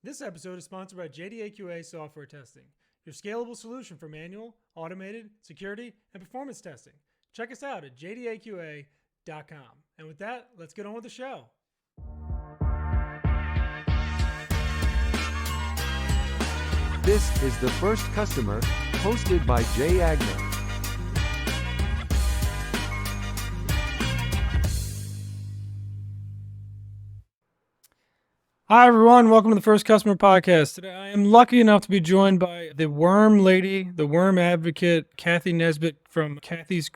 This episode is sponsored by JDAQA Software Testing, your scalable solution for manual, automated, security, and performance testing. Check us out at jdaqa.com. And with that, let's get on with the show. This is The First Customer, hosted by Jay Agnew. Hi, everyone. Welcome to the First Customer Podcast. Today, I am lucky enough to be joined by the worm lady, the worm advocate, Cathy Nesbitt from Cathy's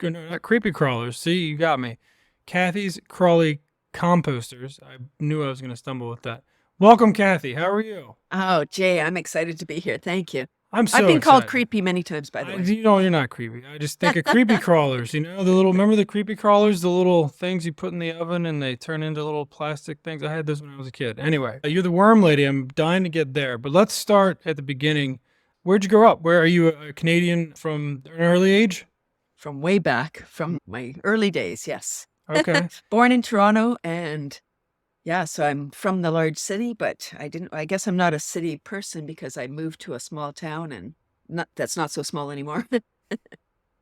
not Creepy Crawlers. See, you got me. Cathy's Crawly Composters. I knew I was going to stumble with that. Welcome, Cathy. How are you? Oh, Jay, I'm excited to be here. Thank you. I've been called creepy many times, by the way. You know, you're not creepy. I just think of creepy crawlers, remember the creepy crawlers, the little things you put in the oven and they turn into little plastic things? I had those when I was a kid. Anyway, you're the worm lady. I'm dying to get there, but let's start at the beginning. Where'd you grow up? Where are you, a Canadian from an early age? From way back, from my early days, yes. Okay. Born in Toronto, and yeah, so I'm from the large city, but I guess I'm not a city person because I moved to a small town and that's not so small anymore.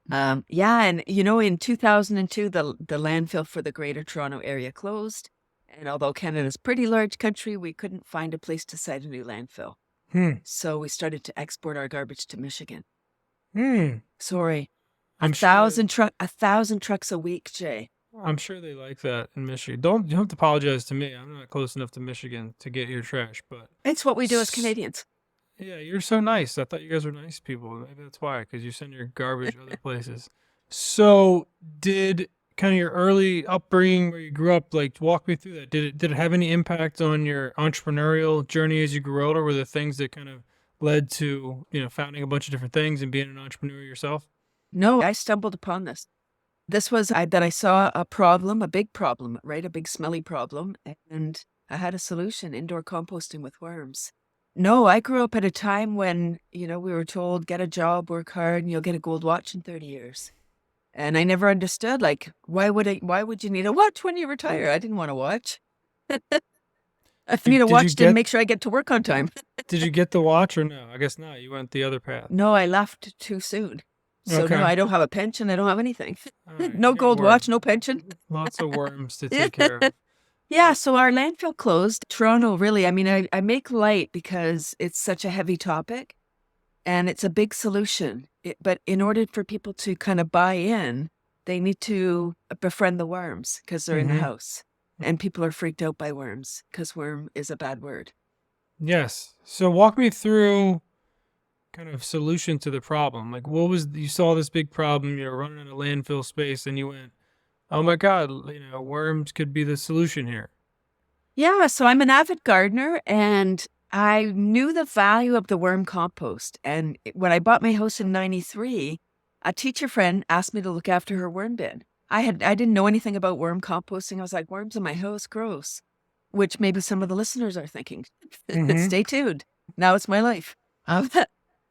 And in 2002, the landfill for the Greater Toronto Area closed. And although Canada's a pretty large country, we couldn't find a place to site a new landfill. So we started to export our garbage to Michigan. Sorry. I'm a thousand trucks a week, Jay. I'm sure they like that in Michigan. You don't have to apologize to me. I'm not close enough to Michigan to get your trash, but it's what we do as Canadians. Yeah, you're so nice. I thought you guys were nice people. Maybe that's why, because you send your garbage other places. So did kind of your early upbringing where you grew up, walk me through that. Did it have any impact on your entrepreneurial journey as you grew older? Were there things that kind of led to, founding a bunch of different things and being an entrepreneur yourself? No, I stumbled upon this. This was that I saw a problem, a big problem, right? A big smelly problem. And I had a solution, indoor composting with worms. No, I grew up at a time when, we were told, get a job, work hard, and you'll get a gold watch in 30 years. And I never understood, why would you need a watch when you retire? I didn't want a watch. I need a watch to make sure I get to work on time. Did you get the watch or no? I guess not. You went the other path. No, I left too soon. So okay. No, I don't have a pension. I don't have anything. Right. No gold watch, no pension. Lots of worms to take care of. Yeah, so our landfill closed. Toronto, really, I make light because it's such a heavy topic and it's a big solution. But in order for people to kind of buy in, they need to befriend the worms because they're in the house. And people are freaked out by worms because worm is a bad word. Yes. So walk me through kind of solution to the problem. You saw this big problem, you're running in a landfill space and you went, oh my God, worms could be the solution here. Yeah, so I'm an avid gardener and I knew the value of the worm compost. And when I bought my house in 93, a teacher friend asked me to look after her worm bin. I didn't know anything about worm composting. I was like, worms in my house, gross. Which maybe some of the listeners are thinking. Stay tuned. Now it's my life.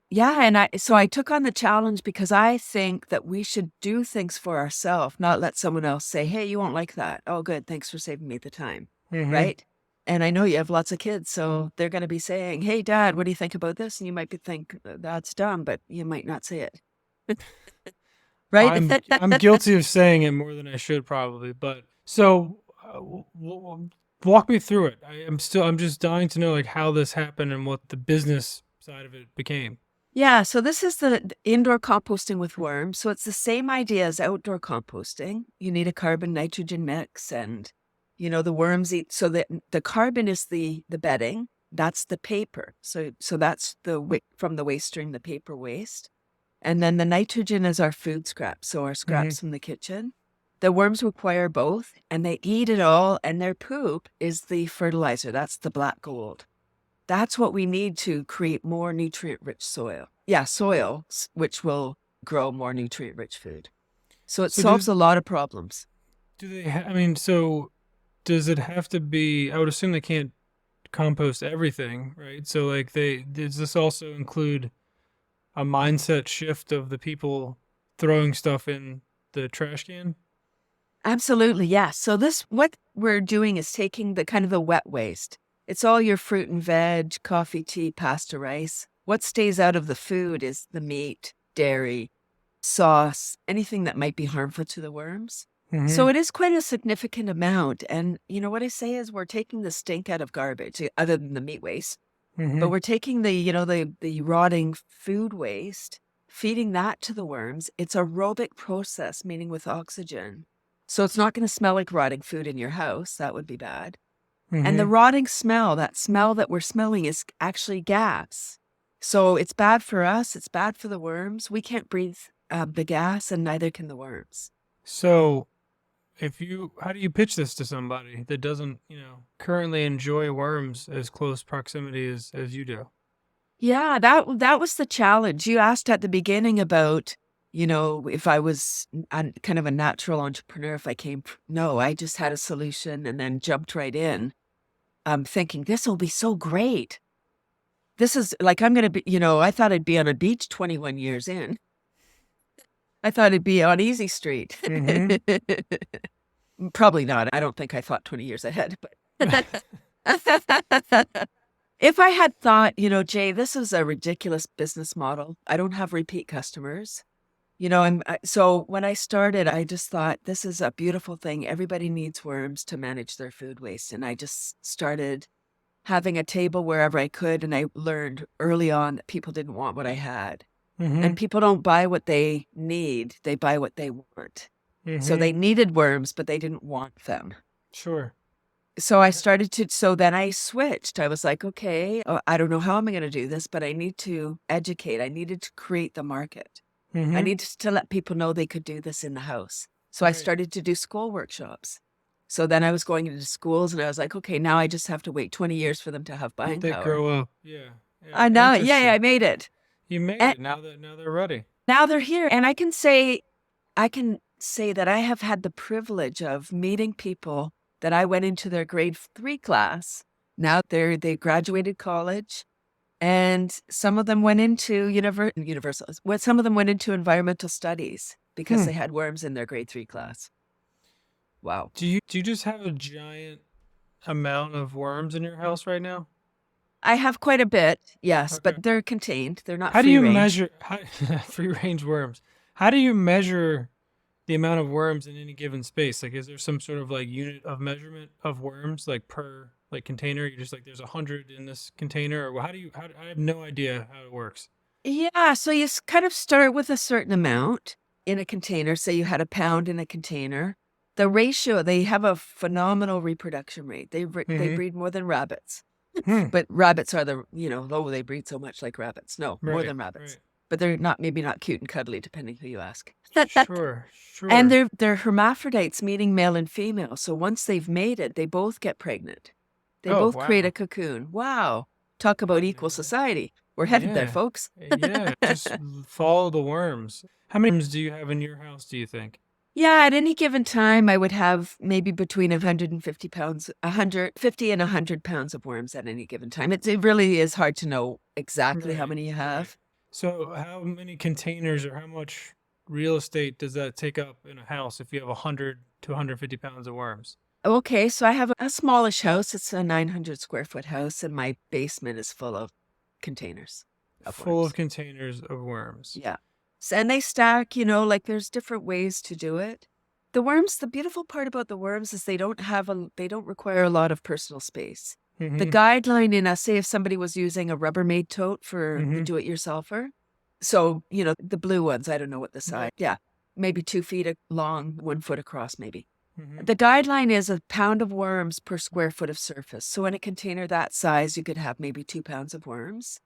Yeah, and so I took on the challenge because I think that we should do things for ourselves, not let someone else say, hey, you won't like that. Oh, good. Thanks for saving me the time. Right? And I know you have lots of kids, so they're going to be saying, hey, Dad, what do you think about this? And you might think that's dumb, but you might not say it. Right? I'm guilty of saying it more than I should probably. But so walk me through it. I'm just dying to know how this happened and what the business side of it became. Yeah, so this is the indoor composting with worms. So it's the same idea as outdoor composting. You need a carbon-nitrogen mix and, the worms eat. So the carbon is the bedding. That's the paper. So that's from the waste stream, the paper waste. And then the nitrogen is our food scraps, so our scraps from the kitchen. The worms require both, and they eat it all, and their poop is the fertilizer. That's the black gold. That's what we need to create more nutrient-rich soil. Yeah, soil, which will grow more nutrient-rich food. So it solves a lot of problems. Do they? So does it have to be? I would assume they can't compost everything, right? So does this also include a mindset shift of the people throwing stuff in the trash can? Absolutely, yes. So what we're doing is taking the kind of the wet waste. It's all your fruit and veg, coffee, tea, pasta, rice. What stays out of the food is the meat, dairy, sauce, anything that might be harmful to the worms. So it is quite a significant amount. And you know what I say is we're taking the stink out of garbage, other than the meat waste. But we're taking the rotting food waste, feeding that to the worms. It's a aerobic process, meaning with oxygen. So it's not going to smell like rotting food in your house. That would be bad. And the rotting smell, that smell that we're smelling, is actually gas. So it's bad for us. It's bad for the worms. We can't breathe the gas, and neither can the worms. So how do you pitch this to somebody that doesn't, currently enjoy worms as close proximity as you do? Yeah, that was the challenge. You asked at the beginning about, if I was kind of a natural entrepreneur, if I came. No, I just had a solution and then jumped right in. Thinking this will be so great. This is like, I'm going to be, I thought I'd be on a beach 21 years in. I thought it'd be on Easy Street. Probably not. I don't think I thought 20 years ahead, but if I had thought, Jay, this is a ridiculous business model. I don't have repeat customers. So when I started, I just thought this is a beautiful thing. Everybody needs worms to manage their food waste. And I just started having a table wherever I could. And I learned early on that people didn't want what I had. And people don't buy what they need. They buy what they want. So they needed worms, but they didn't want them. Sure. So then I switched. I was like, okay, I don't know how I'm going to do this, but I need to educate. I needed to create the market. I needed to let people know they could do this in the house. So I started to do school workshops. So then I was going into schools and I was like, okay, now I just have to wait 20 years for them to have buying They power. grow up. Yeah. I know. Yeah, I made it. You made it. Now they're ready. Now they're here. And I can say that I have had the privilege of meeting people that I went into their grade 3 class. Now they graduated college, and some of them went into some of them went into environmental studies because they had worms in their grade 3 class. Wow. Do you just have a giant amount of worms in your house right now? I have quite a bit, yes, Okay. but they're contained. They're not How do free you range. measure free range worms? How do you measure the amount of worms in any given space? Like, is there some sort of like unit of measurement of worms, like per like container? You just like there's 100 in this container, or I have no idea how it works. Yeah, so you kind of start with a certain amount in a container. Say you had a pound in a container. The ratio, they have a phenomenal reproduction rate. They breed more than rabbits. But rabbits are they breed so much like rabbits. No, more than rabbits. Right. But they're maybe not cute and cuddly, depending who you ask. Sure. And they're hermaphrodites, meaning male and female. So once they've mated, they both get pregnant. They both create a cocoon. Wow. Talk about equal society. We're headed there, folks. Yeah, just follow the worms. How many worms do you have in your house, do you think? Yeah, at any given time, I would have maybe between 150 pounds, 150 and 100 pounds of worms at any given time. It really is hard to know exactly how many you have. So how many containers or how much real estate does that take up in a house if you have 100 to 150 pounds of worms? Okay, so I have a smallish house. It's a 900 square foot house, and my basement is full of containers. Full of containers of worms. Yeah. And they stack, like there's different ways to do it. The worms, the beautiful part about the worms is they don't require a lot of personal space. The guideline in say if somebody was using a Rubbermaid tote for the do-it-yourselfer. So, the blue ones, I don't know what the size. Yeah. Maybe 2 feet long, 1 foot across, maybe. The guideline is a pound of worms per square foot of surface. So in a container that size, you could have maybe 2 pounds of worms.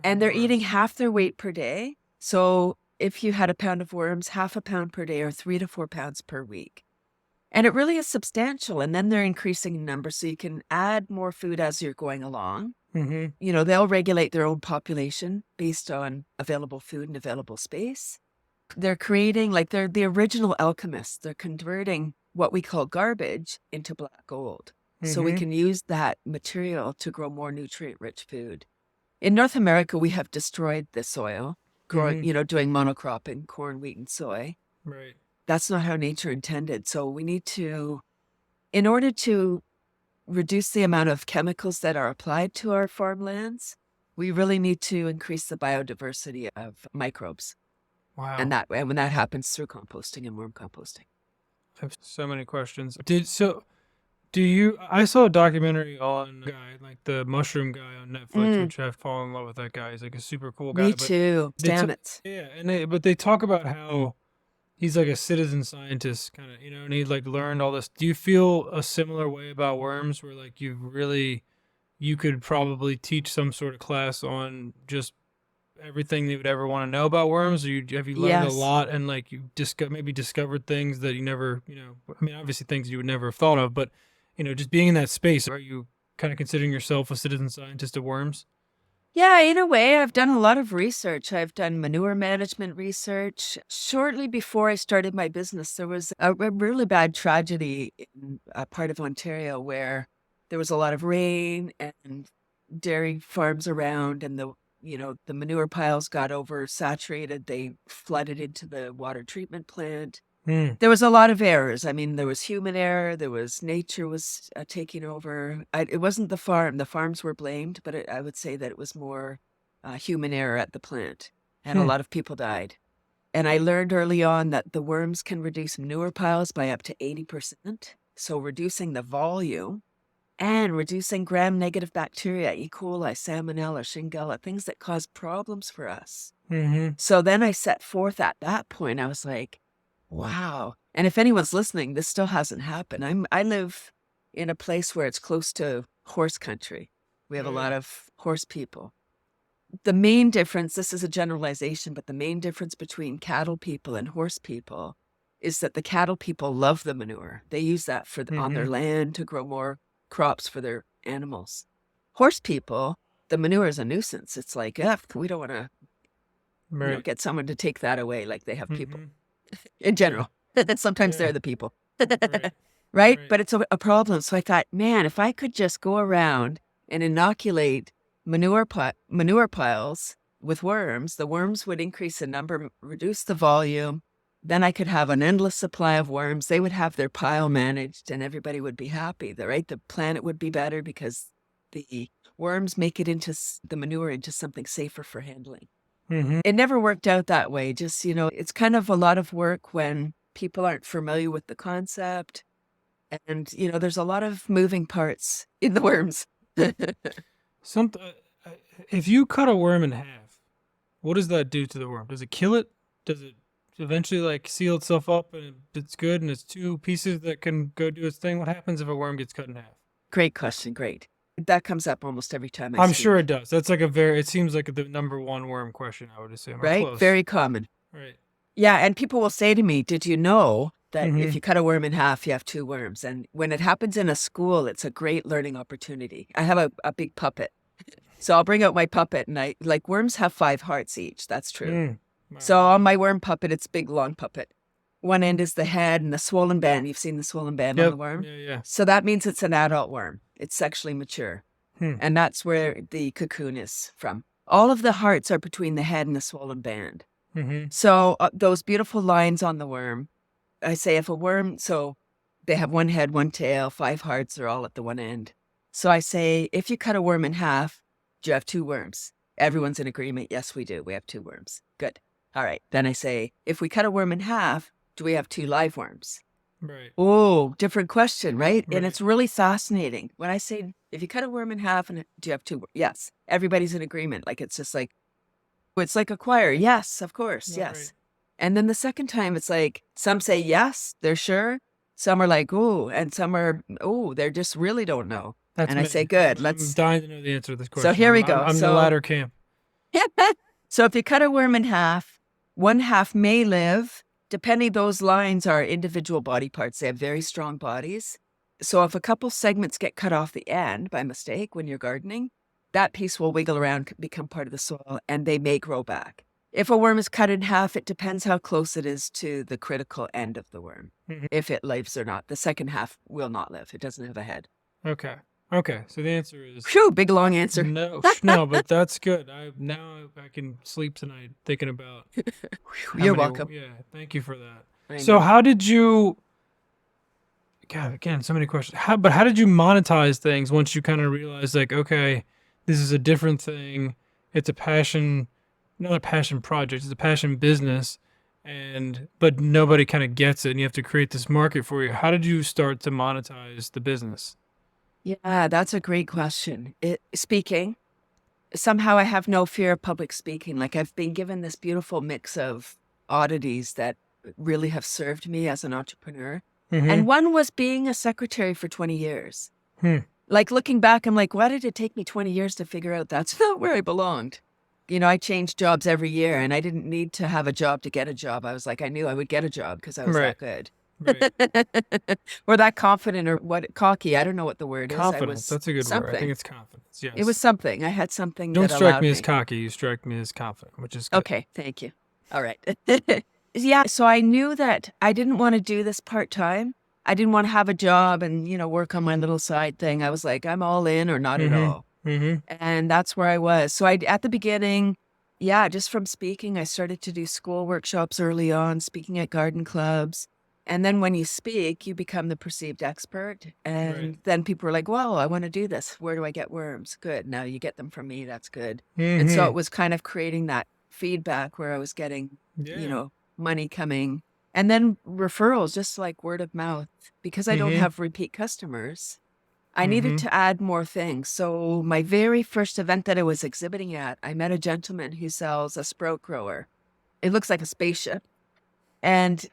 And they're eating half their weight per day. So if you had a pound of worms, half a pound per day or 3 to 4 pounds per week. And it really is substantial. And then they're increasing in number. So you can add more food as you're going along. They'll regulate their own population based on available food and available space. They're creating, they're the original alchemists. They're converting what we call garbage into black gold. So we can use that material to grow more nutrient-rich food. In North America, we have destroyed the soil, growing, doing monocropping, corn, wheat, and soy. Right. That's not how nature intended. So we need to, in order to reduce the amount of chemicals that are applied to our farmlands, we really need to increase the biodiversity of microbes. Wow. And when that happens through composting and worm composting. I have so many questions. I saw a documentary on a guy, like the mushroom guy on Netflix, which I've fallen in love with that guy. He's like a super cool guy. Me too. Damn it. Yeah, but they talk about how he's like a citizen scientist kind of, and he like learned all this. Do you feel a similar way about worms where like you could probably teach some sort of class on just everything they would ever want to know about worms, or have you learned a lot and like you maybe discovered things that you never, I mean, obviously things you would never have thought of, but just being in that space, are you kind of considering yourself a citizen scientist of worms? Yeah, in a way, I've done a lot of research. I've done manure management research. Shortly before I started my business, there was a really bad tragedy in a part of Ontario where there was a lot of rain and dairy farms around, and the manure piles got oversaturated. They flooded into the water treatment plant. There was a lot of errors. I mean, there was human error. Nature was taking over. It wasn't the farm. The farms were blamed, but I would say that it was more human error at the plant. And a lot of people died. And I learned early on that the worms can reduce manure piles by up to 80%. So reducing the volume and reducing gram-negative bacteria, E. coli, salmonella, shigella, things that cause problems for us. So then I set forth at that point, I was like, wow. And if anyone's listening, this still hasn't happened. I live in a place where it's close to horse country. We have a lot of horse people. The main difference, this is a generalization, but the main difference between cattle people and horse people is that the cattle people love the manure. They use that on their land to grow more crops for their animals. Horse people, the manure is a nuisance. It's like, we don't want to get someone to take that away like they have people. In general, sometimes they're the people, right? But it's a problem. So I thought, man, if I could just go around and inoculate manure piles with worms, the worms would increase in number, reduce the volume. Then I could have an endless supply of worms. They would have their pile managed and everybody would be happy. The planet would be better because the worms make it into the manure into something safer for handling. It never worked out that way. Just, it's kind of a lot of work when people aren't familiar with the concept. And, there's a lot of moving parts in the worms. If you cut a worm in half, what does that do to the worm? Does it kill it? Does it eventually like seal itself up and it's good and it's two pieces that can go do its thing? What happens if a worm gets cut in half? Great question. Great. That comes up almost every time I I'm speak. sure it does. That's like it seems like the number one worm question, I would assume. Right? Close. Very common. Right. Yeah. And people will say to me, did you know that if you cut a worm in half, you have two worms? And when it happens in a school, it's a great learning opportunity. I have a big puppet. So I'll bring out my puppet and worms have 5 hearts each. That's true. Wow. So on my worm puppet, it's a big, long puppet. One end is the head and the swollen band. You've seen the swollen band on the worm? Yeah. So that means it's an adult worm. It's sexually mature. And that's where the cocoon is from. All of the hearts are between the head and the swollen band. So those beautiful lines on the worm, I say if a worm, so they have 1 head, 1 tail, 5 hearts, they're all at the one end. So I say, if you cut a worm in half, do you have 2 worms? Everyone's in agreement. Yes, we do. We have 2 worms. Good. All right. Then I say, if we cut a worm in half, do we have 2 live worms? Right. Oh, different question, right? And it's really fascinating. When I say, if you cut a worm in half, and do you have 2? Yes. Everybody's in agreement. Like, it's just like, it's like a choir. Yes, of course. Yes. Right. And then the second time, it's like, some say yes, they're sure. Some are like, oh, and some are, they just really don't know. I say, good. I'm dying to know the answer to this question. So here we go. I'm the latter camp. So if you cut a worm in half, 1 half may live. Depending, those lines are individual body parts. They have very strong bodies. So if a couple segments get cut off the end by mistake when you're gardening, that piece will wiggle around, become part of the soil, and they may grow back. If a worm is cut in half, it depends how close it is to the critical end of the worm, if it lives or not. The second half will not live. It doesn't have a head. Okay. So the answer is... Phew, big long answer. No, but that's good. Now I can sleep tonight thinking about... You're welcome. Yeah, thank you for that. I So know. how did you... God, again, so many questions. But how did you monetize things once you kind of realized, like, okay, this is a different thing. It's a passion, not a passion project. It's a passion business, but nobody kind of gets it, and you have to create this market for you. How did you start to monetize the business? Yeah, that's a great question. Speaking, somehow I have no fear of public speaking. Like I've been given this beautiful mix of oddities that really have served me as an entrepreneur. Mm-hmm. And one was being a secretary for 20 years. Hmm. Like looking back, I'm like, why did it take me 20 years to figure out that's not where I belonged? You know, I changed jobs every year and I didn't need to have a job to get a job. I was like, I knew I would get a job because I was Right. that good. Right. Or that confident or cocky. I don't know what the word Confidence. is. That's a good something. word. I think it's confidence. Yes. It was something. I had something Don't that strike allowed me as cocky. You strike me as confident, which is good. Okay, thank you. All right. Yeah, so I knew that I didn't want to do this part-time. I didn't want to have a job and, you know, work on my little side thing. I was like, I'm all in or not at all. Mm-hmm. And that's where I was. So at the beginning, yeah, just from speaking, I started to do school workshops early on, speaking at garden clubs. And then when you speak, you become the perceived expert. And Right. then people were like, well, I want to do this. Where do I get worms? Good. Now you get them from me. That's good. And so it was kind of creating that feedback where I was getting, you know, money coming. And then referrals, just like word of mouth. Because I don't have repeat customers, I needed to add more things. So my very first event that I was exhibiting at, I met a gentleman who sells a sprout grower. It looks like a spaceship. And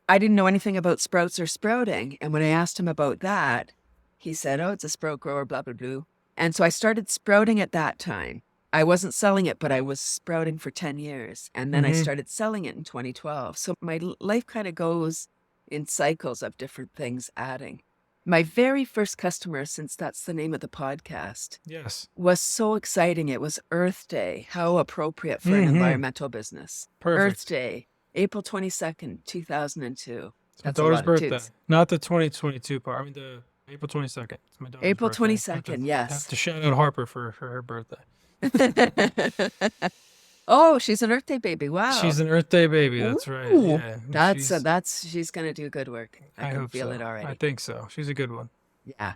I didn't know anything about sprouts or sprouting. And when I asked him about that, he said, oh, it's a sprout grower, blah, blah, blah. And so I started sprouting at that time. I wasn't selling it, but I was sprouting for 10 years. And then I started selling it in 2012. So my life kind of goes in cycles of different things adding. My very first customer, since that's the name of the podcast, was so exciting. It was Earth Day. How appropriate for an environmental business. Perfect. Earth Day, April 22nd, 2002. It's my daughter's birthday. Not the 2022 part. I mean, the April 22nd. It's my daughter's April birthday. 22nd, yes. I have to shout out Harper for her birthday. Oh, she's an Earth Day baby. Wow. She's an Earth Day baby. That's right. Ooh, Yeah. she's going to do good work. I can feel it already. I think so. She's a good one. Yeah.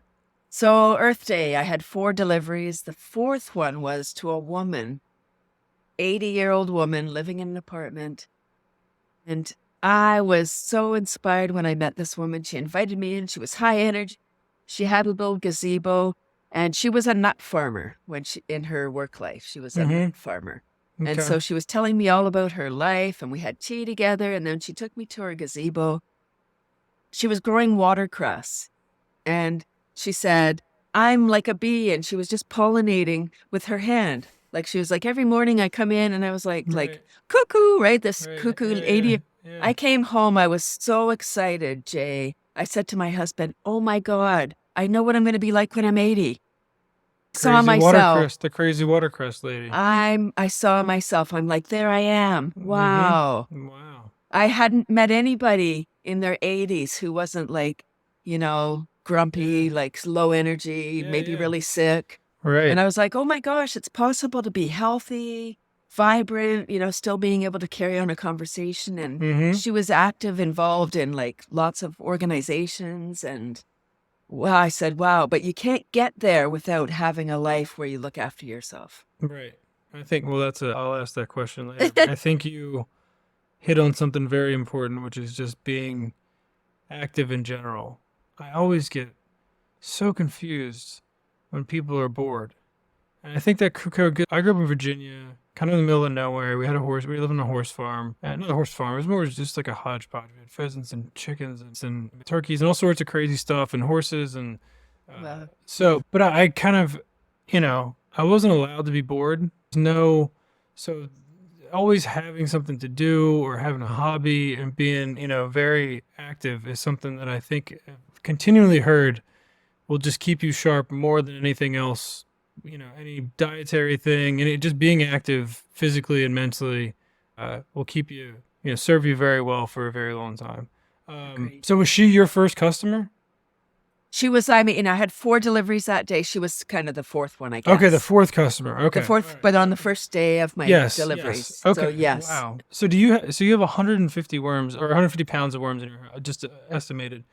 So Earth Day, I had 4 deliveries. The 4th one was to a woman, 80-year-old woman living in an apartment. And I was so inspired when I met this woman. She invited me in. She was high energy. She had a little gazebo. And she was a nut farmer in her work life. She was a nut farmer. Okay. And so she was telling me all about her life, and we had tea together, and then she took me to her gazebo. She was growing watercress, and she said, I'm like a bee, and she was just pollinating with her hand. Like she was like, every morning I come in, and I was like cuckoo, right? This cuckoo lady. Yeah. I came home, I was so excited, Jay. I said to my husband, oh my God, I know what I'm going to be like when I'm 80. Saw myself. The crazy watercress lady. I saw myself. I'm like, there I am. Wow. Wow. I hadn't met anybody in their 80s who wasn't like, you know, grumpy, like low energy, maybe really sick. Right. And I was like, oh my gosh, it's possible to be healthy, vibrant, you know, still being able to carry on a conversation. And she was active, involved in like lots of organizations. And wow, I said, wow, but you can't get there without having a life where you look after yourself. Right. I think, well, I'll ask that question later. I think you hit on something very important, which is just being active in general. I always get so confused when people are bored. And I think that I grew up in Virginia, kind of in the middle of nowhere. We had a horse. We lived on a horse farm. Not a horse farm. It was more just like a hodgepodge. We had pheasants and chickens and turkeys and all sorts of crazy stuff and horses. And Wow. but I kind of, you know, I wasn't allowed to be bored. So always having something to do or having a hobby and being, you know, very active is something that I think I've continually heard will just keep you sharp more than anything else. You know, any dietary thing, and just being active physically and mentally will keep you, you know, serve you very well for a very long time. So was she your first customer? She was, I mean, I had 4 deliveries that day. She was kind of the 4th one, I guess. Okay, the 4th customer. Okay. The 4th, but on the first day of my deliveries. Yes. Okay. So, yes. Wow. So you have 150 worms or 150 pounds of worms in your house, just estimated.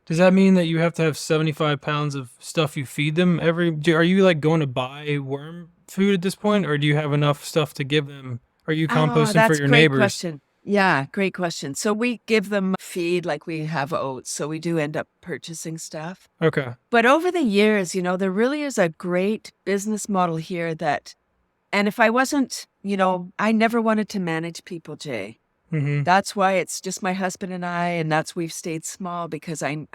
Does that mean that you have to have 75 pounds of stuff you feed them are you like going to buy worm food at this point, or do you have enough stuff to give them? Are you Oh, composting for that's a your great neighbors? question. Yeah, great question. So we give them feed like we have oats. So we do end up purchasing stuff. Okay. But over the years, there really is a great business model here and if I wasn't, I never wanted to manage people, Jay. Mm-hmm. That's why it's just my husband and I, and that's we've stayed small because I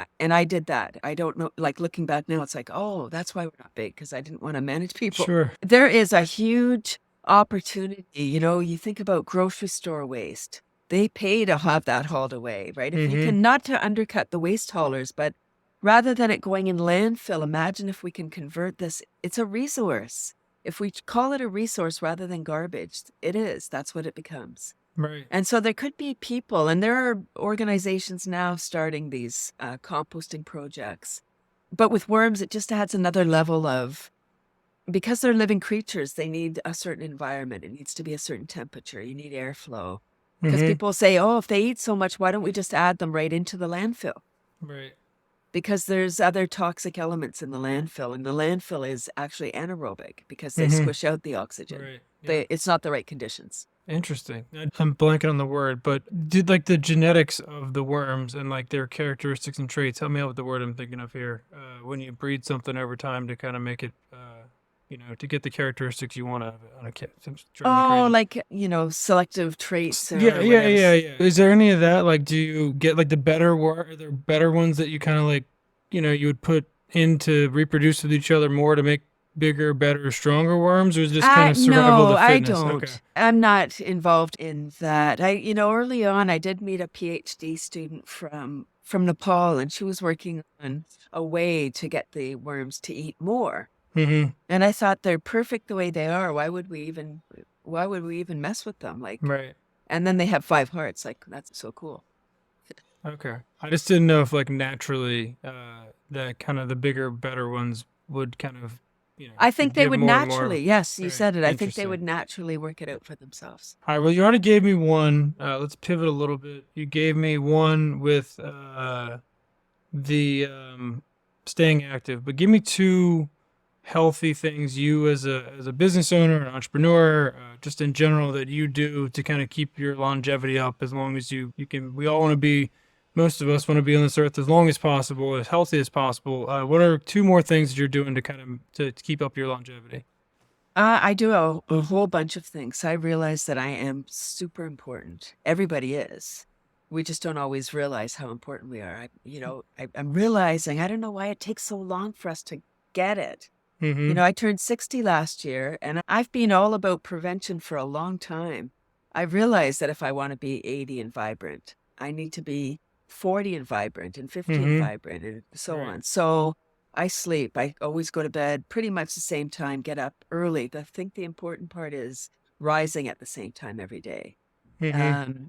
did that. I don't know, like looking back now, it's like, oh, that's why we're not big because I didn't want to manage people. Sure. There is a huge opportunity. You think about grocery store waste. They pay to have that hauled away, right? If you Mm-hmm. can not to undercut the waste haulers, but rather than it going in landfill, imagine if we can convert this. It's a resource. If we call it a resource rather than garbage, it is. That's what it becomes. Right. And so there could be people, and there are organizations now starting these composting projects. But with worms, it just adds another level of, because they're living creatures, they need a certain environment. It needs to be a certain temperature. You need airflow. Because Mm-hmm. people say, oh, if they eat so much, why don't we just add them right into the landfill? Right. Because there's other toxic elements in the landfill, and the landfill is actually anaerobic because they Mm-hmm. squish out the oxygen. Right. Yeah. It's not the right conditions. Interesting. I'm blanking on the word, but did like the genetics of the worms and like their characteristics and traits, help me out with the word I'm thinking of here. When you breed something over time to kind of make it, to get the characteristics you want out of it on a kid. Oh, like, selective traits or Yeah, yeah, whatever. yeah, yeah. Is there any of that? Like, do you get like the better are there better ones that you kind of like, you would put in to reproduce with each other more to make bigger, better, stronger worms, or is this kind of survival No, to I fitness? don't. Okay. I'm not involved in that. Early on, I did meet a PhD student from Nepal, and she was working on a way to get the worms to eat more. Mm-hmm. And I thought they're perfect the way they are. Why would we even mess with them? Like, Right. and then they have 5 hearts. Like, that's so cool. Okay. I just didn't know if like naturally, that kind of the bigger, better ones would kind of, I think they give would more and more. naturally. Yes, you Right. said it. I think they Interesting. would naturally work it out for themselves. All right. Well, you already gave me one. Let's pivot a little bit. You gave me one with the staying active, but give me 2 healthy things you as a business owner, an entrepreneur, just in general that you do to kind of keep your longevity up as long as you can. We all want to be. Most of us want to be on this earth as long as possible, as healthy as possible. What are 2 more things that you're doing to kind of to keep up your longevity? I do a whole bunch of things. I realize that I am super important. Everybody is. We just don't always realize how important we are. I'm realizing, I don't know why it takes so long for us to get it. Mm-hmm. I turned 60 last year, and I've been all about prevention for a long time. I realized that if I want to be 80 and vibrant, I need to be 40 and vibrant and 50 and Mm-hmm. vibrant and so Right. on. So I sleep. I always go to bed pretty much the same time, get up early. I think the important part is rising at the same time every day. Mm-hmm.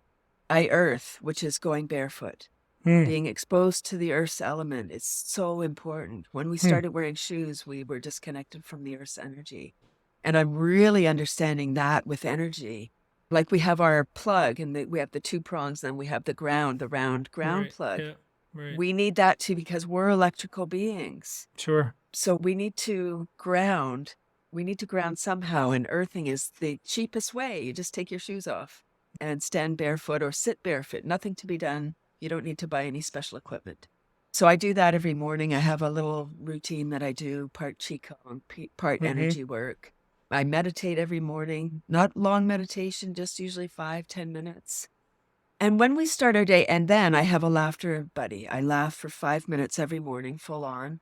I earth, which is going barefoot. Mm. Being exposed to the earth's element is so important. When we started wearing shoes, we were disconnected from the earth's energy. And I'm really understanding that with energy. Like we have our plug and we have the 2 prongs, then we have the round ground Right. plug. Yeah. Right. We need that too because we're electrical beings. Sure. So we need to ground. We need to ground somehow. And earthing is the cheapest way. You just take your shoes off and stand barefoot or sit barefoot. Nothing to be done. You don't need to buy any special equipment. So I do that every morning. I have a little routine that I do, part Qigong, part Mm-hmm. energy work. I meditate every morning, not long meditation, just usually 5-10 minutes. And when we start our day, and then I have a laughter buddy. I laugh for 5 minutes every morning, full on,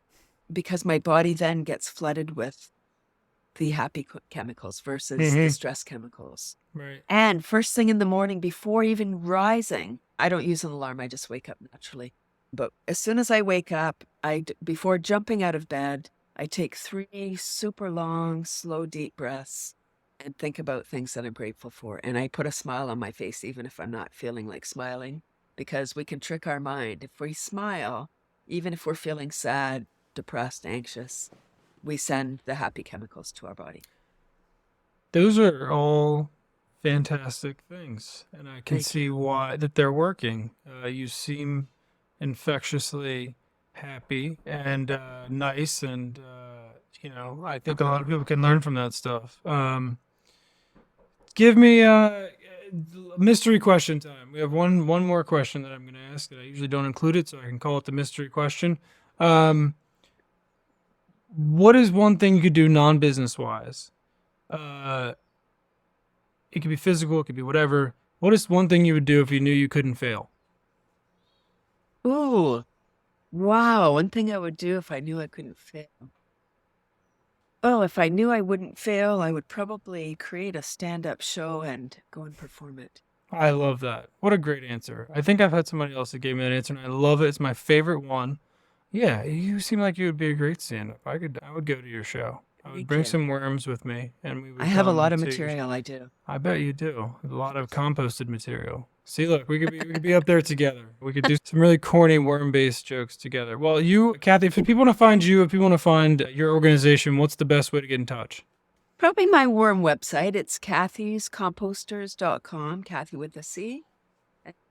because my body then gets flooded with the happy chemicals versus the Mm-hmm. stress chemicals. Right. And first thing in the morning, before even rising, I don't use an alarm. I just wake up naturally. But as soon as I wake up, before jumping out of bed, I take 3 super long, slow, deep breaths and think about things that I'm grateful for. And I put a smile on my face, even if I'm not feeling like smiling, because we can trick our mind. If we smile, even if we're feeling sad, depressed, anxious, we send the happy chemicals to our body. Those are all fantastic things, and I can Thank see why that they're working. You seem infectiously happy and nice, and I think a lot of people can learn from that stuff. Give me mystery question time. We have one more question that I'm going to ask that I usually don't include it, so I can call it the mystery question. What is one thing you could do non-business wise? It could be physical, it could be whatever. What is one thing you would do if you knew you couldn't fail? Ooh, wow. One thing I would do if I knew I couldn't fail. Oh, if I knew I wouldn't fail, I would probably create a stand-up show and go and perform it. I love that. What a great answer. I think I've had somebody else that gave me that answer, and I love it. It's my favorite one. Yeah, you seem like you would be a great stand-up. I would go to your show. I would Thank bring you. some worms with me, and we would I have a come lot of to your material, I do. I bet you do. A lot of composted material. See, look, we could be up there together. We could do some really corny worm-based jokes together. Well, Cathy, if people want to find you, if people want to find your organization, what's the best way to get in touch? Probably my worm website. It's Cathy'sComposters.com, Cathy with a C.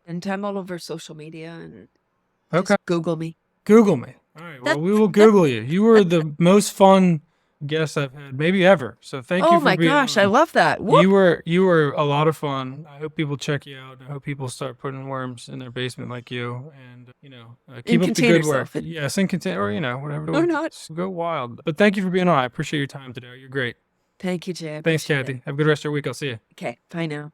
And I'm all over social media, and Okay. just Google me. Google me. All right. Well, we will Google you. You were the most fun guest I've had, maybe ever. So thank you Oh for my being gosh, on. I love that. Whoop. You were a lot of fun. I hope people check you out. I hope people start putting worms in their basement like you, and keep up the good containers, work. though. Yes, in container, or whatever. Or not. Go wild. But thank you for being on. I appreciate your time today. You're great. Thank you, Jay. I Thanks, appreciate it. Cathy. Have a good rest of your week. I'll see you. Okay, bye now.